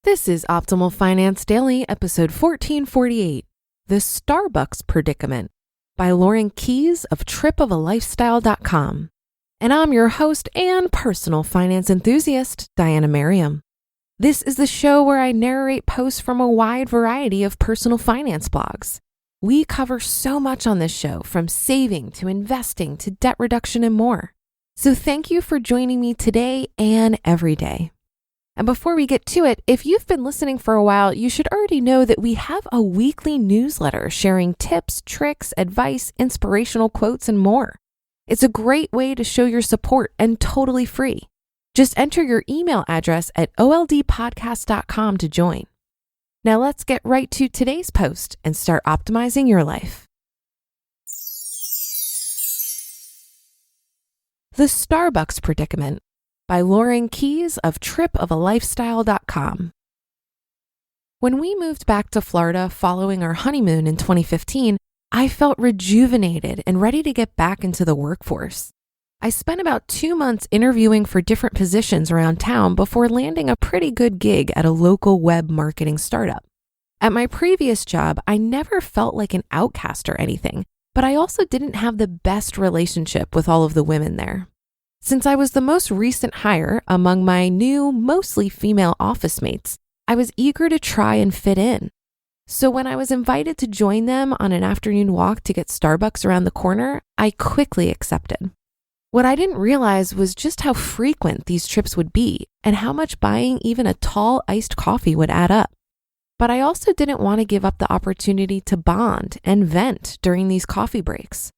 This is Optimal Finance Daily, episode 1448, The Starbucks Predicament by Lauren Keyes of tripofalifestyle.com. And I'm your host and personal finance enthusiast, Diana Merriam. This is the show where I narrate posts from a wide variety of personal finance blogs. We cover so much on this show, from saving to investing to debt reduction and more. So thank you for joining me today and every day. And before we get to it, if you've been listening for a while, you should already know that we have a weekly newsletter sharing tips, tricks, advice, inspirational quotes, and more. It's a great way to show your support and totally free. Just enter your email address at oldpodcast.com to join. Now let's get right to today's post and start optimizing your life. The Starbucks Predicament by Lauren Keyes of tripofalifestyle.com. When we moved back to Florida following our honeymoon in 2015, I felt rejuvenated and ready to get back into the workforce. I spent about 2 months interviewing for different positions around town before landing a pretty good gig at a local web marketing startup. At my previous job, I never felt like an outcast or anything, but I also didn't have the best relationship with all of the women there. Since I was the most recent hire among my new, mostly female office mates, I was eager to try and fit in. So when I was invited to join them on an afternoon walk to get Starbucks around the corner, I quickly accepted. What I didn't realize was just how frequent these trips would be and how much buying even a tall iced coffee would add up. But I also didn't want to give up the opportunity to bond and vent during these coffee breaks.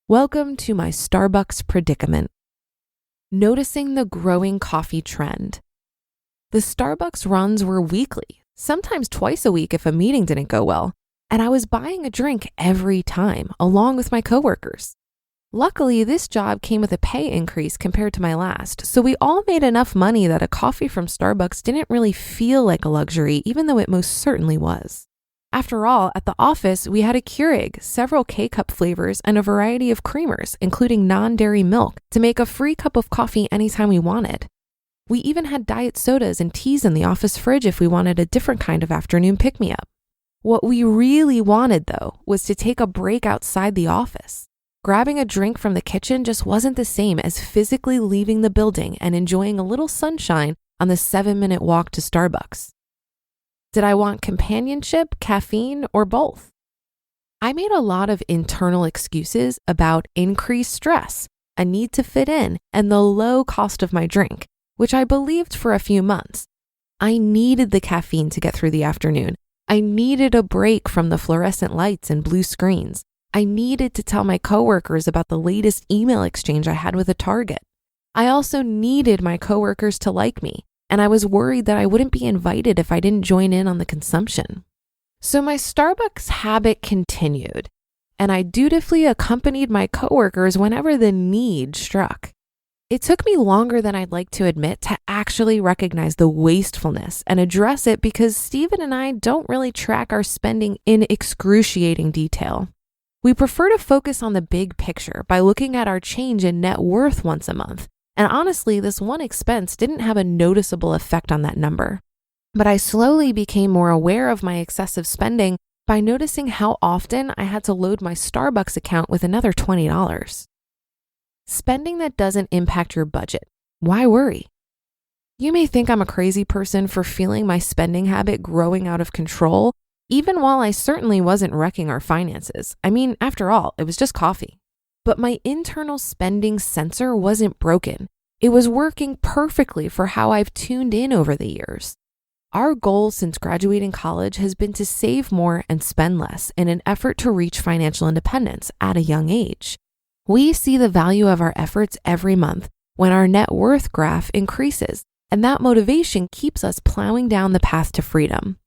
Welcome to my Starbucks predicament. Noticing the growing coffee trend. The Starbucks runs were weekly, sometimes twice a week if a meeting didn't go well, and I was buying a drink every time, along with my coworkers. Luckily, this job came with a pay increase compared to my last, so we all made enough money that a coffee from Starbucks didn't really feel like a luxury, even though it most certainly was. After all, at the office, we had a Keurig, several K-cup flavors, and a variety of creamers, including non-dairy milk, to make a free cup of coffee anytime we wanted. We even had diet sodas and teas in the office fridge if we wanted a different kind of afternoon pick-me-up. What we really wanted, though, was to take a break outside the office. Grabbing a drink from the kitchen just wasn't the same as physically leaving the building and enjoying a little sunshine on the 7-minute walk to Starbucks. Did I want companionship, caffeine, or both? I made a lot of internal excuses about increased stress, a need to fit in, and the low cost of my drink, which I believed for a few months. I needed the caffeine to get through the afternoon. I needed a break from the fluorescent lights and blue screens. I needed to tell my coworkers about the latest email exchange I had with a target. I also needed my coworkers to like me, and I was worried that I wouldn't be invited if I didn't join in on the consumption. So my Starbucks habit continued, and I dutifully accompanied my coworkers whenever the need struck. It took me longer than I'd like to admit to actually recognize the wastefulness and address it because Steven and I don't really track our spending in excruciating detail. We prefer to focus on the big picture by looking at our change in net worth once a month. And honestly, this one expense didn't have a noticeable effect on that number. But I slowly became more aware of my excessive spending by noticing how often I had to load my Starbucks account with another $20. Spending that doesn't impact your budget. Why worry? You may think I'm a crazy person for feeling my spending habit growing out of control, even while I certainly wasn't wrecking our finances. I mean, after all, it was just coffee. But my internal spending sensor wasn't broken. It was working perfectly for how I've tuned in over the years. Our goal since graduating college has been to save more and spend less in an effort to reach financial independence at a young age. We see the value of our efforts every month when our net worth graph increases, and that motivation keeps us plowing down the path to freedom.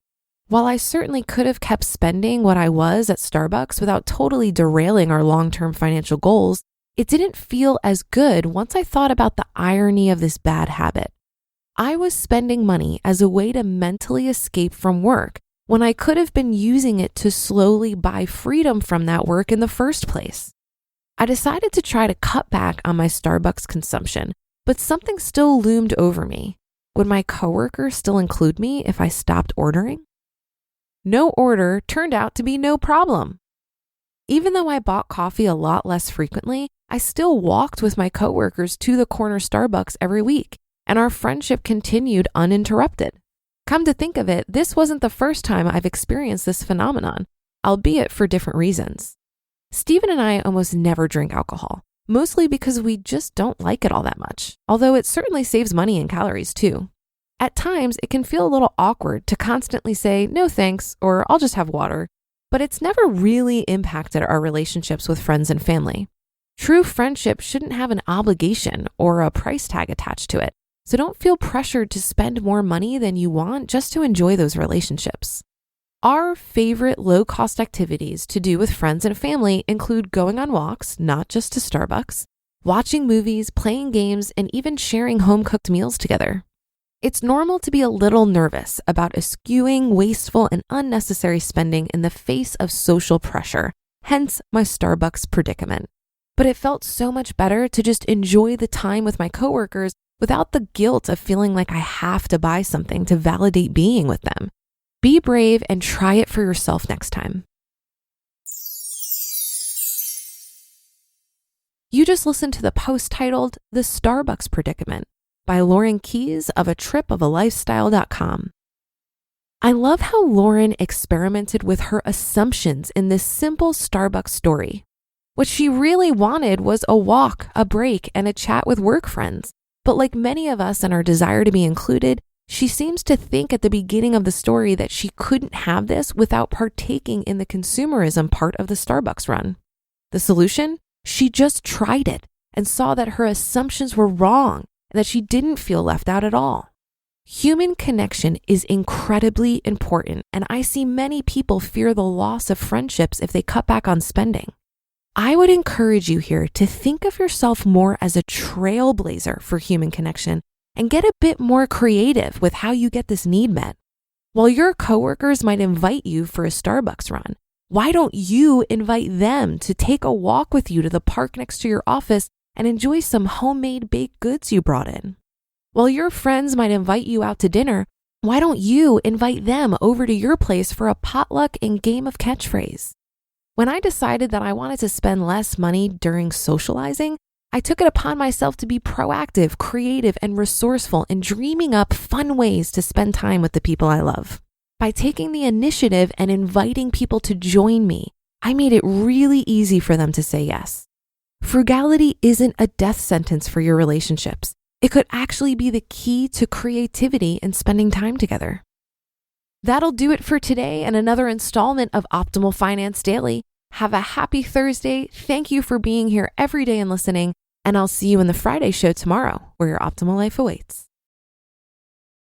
While I certainly could have kept spending what I was at Starbucks without totally derailing our long-term financial goals, it didn't feel as good once I thought about the irony of this bad habit. I was spending money as a way to mentally escape from work when I could have been using it to slowly buy freedom from that work in the first place. I decided to try to cut back on my Starbucks consumption, but something still loomed over me. Would my coworkers still include me if I stopped ordering? No order turned out to be no problem. Even though I bought coffee a lot less frequently, I still walked with my coworkers to the corner Starbucks every week, and our friendship continued uninterrupted. Come to think of it, this wasn't the first time I've experienced this phenomenon, albeit for different reasons. Stephen and I almost never drink alcohol, mostly because we just don't like it all that much, although it certainly saves money and calories too. At times, it can feel a little awkward to constantly say, no thanks, or I'll just have water, but it's never really impacted our relationships with friends and family. True friendship shouldn't have an obligation or a price tag attached to it, so don't feel pressured to spend more money than you want just to enjoy those relationships. Our favorite low-cost activities to do with friends and family include going on walks, not just to Starbucks, watching movies, playing games, and even sharing home-cooked meals together. It's normal to be a little nervous about eschewing wasteful and unnecessary spending in the face of social pressure, hence my Starbucks predicament. But it felt so much better to just enjoy the time with my coworkers without the guilt of feeling like I have to buy something to validate being with them. Be brave and try it for yourself next time. You just listened to the post titled The Starbucks Predicament by Lauren Keyes of atripofalifestyle.com. I love how Lauren experimented with her assumptions in this simple Starbucks story. What she really wanted was a walk, a break, and a chat with work friends. But like many of us in our desire to be included, she seems to think at the beginning of the story that she couldn't have this without partaking in the consumerism part of the Starbucks run. The solution? She just tried it and saw that her assumptions were wrong and that she didn't feel left out at all. Human connection is incredibly important, and I see many people fear the loss of friendships if they cut back on spending. I would encourage you here to think of yourself more as a trailblazer for human connection and get a bit more creative with how you get this need met. While your coworkers might invite you for a Starbucks run, why don't you invite them to take a walk with you to the park next to your office and enjoy some homemade baked goods you brought in? While your friends might invite you out to dinner, why don't you invite them over to your place for a potluck and game of catchphrase? When I decided that I wanted to spend less money during socializing, I took it upon myself to be proactive, creative, and resourceful in dreaming up fun ways to spend time with the people I love. By taking the initiative and inviting people to join me, I made it really easy for them to say yes. Frugality isn't a death sentence for your relationships. It could actually be the key to creativity and spending time together. That'll do it for today and another installment of Optimal Finance Daily. Have a happy Thursday. Thank you for being here every day and listening, and I'll see you in the Friday show tomorrow, where your optimal life awaits.